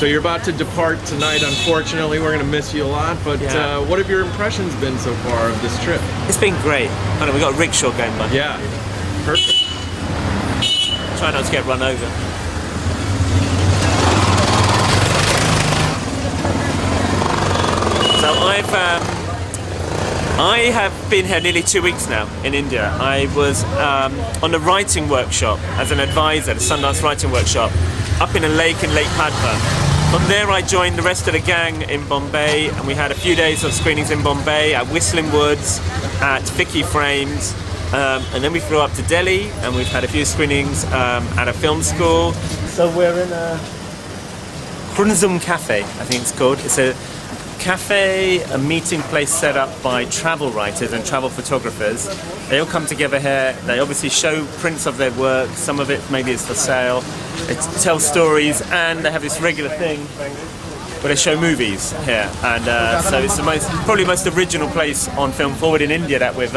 So you're about to depart tonight. Unfortunately, we're going to miss you a lot. But what have your impressions been so far of this trip? It's been great. I know we got a rickshaw going by. Yeah, perfect. Try not to get run over. So I have been here nearly 2 weeks now in India. I was on a writing workshop as an advisor, the Sundance writing workshop, up in a lake in Lake Padma. From there I joined the rest of the gang in Bombay, and we had a few days of screenings in Bombay, at Whistling Woods, at Vicky Frames, and then we flew up to Delhi, and we've had a few screenings at a film school. So we're in a Kunzum Cafe, I think it's called. It's a cafe, a meeting place set up by travel writers and travel photographers. They all come together here. They obviously show prints of their work. Some of it maybe is for sale. They tell stories, and they have this regular thing where they show movies here. And so it's the probably most original place on Film Forward in India that we've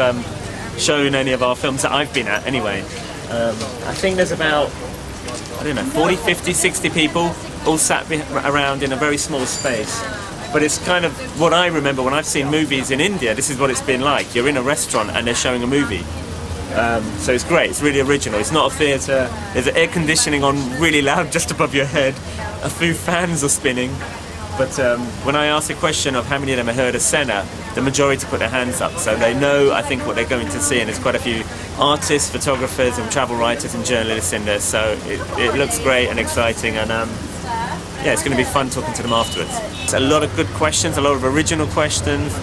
shown any of our films that I've been at anyway. I think there's about, I don't know, 40, 50, 60 people all sat around in a very small space. But it's kind of what I remember when I've seen movies in India. This is what it's been like. You're in a restaurant and they're showing a movie. So it's great, it's really original. It's not a theatre. There's air conditioning on really loud just above your head. A few fans are spinning. But when I ask a question of how many of them have heard of Senna, the majority put their hands up. So they know, I think, what they're going to see. And there's quite a few artists, photographers and travel writers and journalists in there. So it looks great and exciting. And yeah, it's going to be fun talking to them afterwards. It's a lot of good questions, a lot of original questions.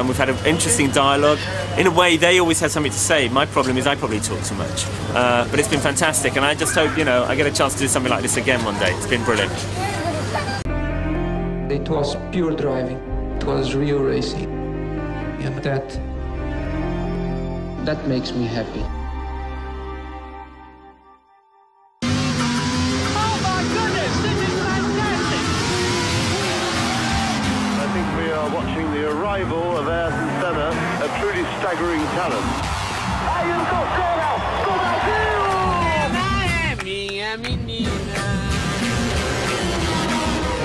We've had an interesting dialogue. In a way, they always had something to say. My problem is I probably talk too much. But it's been fantastic, and I just hope, you know, I get a chance to do something like this again one day. It's been brilliant. It was pure driving. It was real racing. And that makes me happy. Watching the arrival of Ayrton Senna, a truly staggering talent.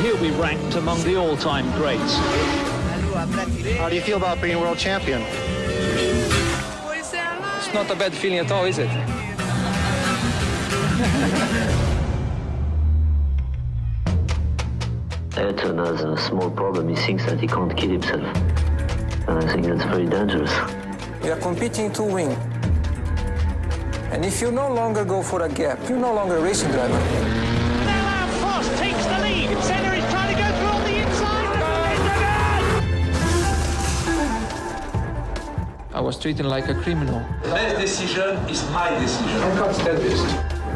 He'll be ranked among the all-time greats. How do you feel about being world champion? It's not a bad feeling at all, is it? Ayrton has a small problem. He thinks that he can't kill himself. And I think that's very dangerous. We are competing to win. And if you no longer go for a gap, you're no longer a racing driver. Now Frost takes the lead. Senna is trying to go through on the inside. I was treated like a criminal. The best decision is my decision. I can't stand this.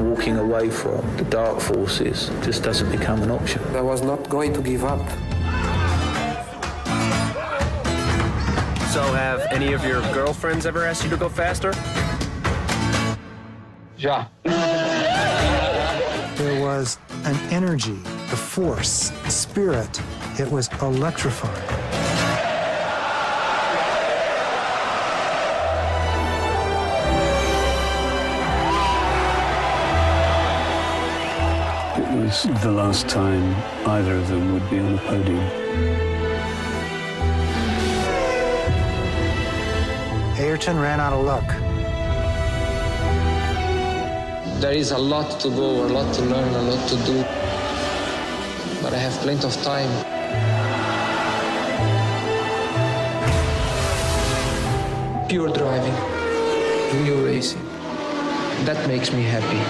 Walking away from the dark forces just doesn't become an option. I was not going to give up. So have any of your girlfriends ever asked you to go faster? Yeah. There was an energy, a force, a spirit. It was electrifying. It was the last time either of them would be on a podium. Ayrton ran out of luck. There is a lot to go, a lot to learn, a lot to do. But I have plenty of time. Pure driving, real racing. That makes me happy.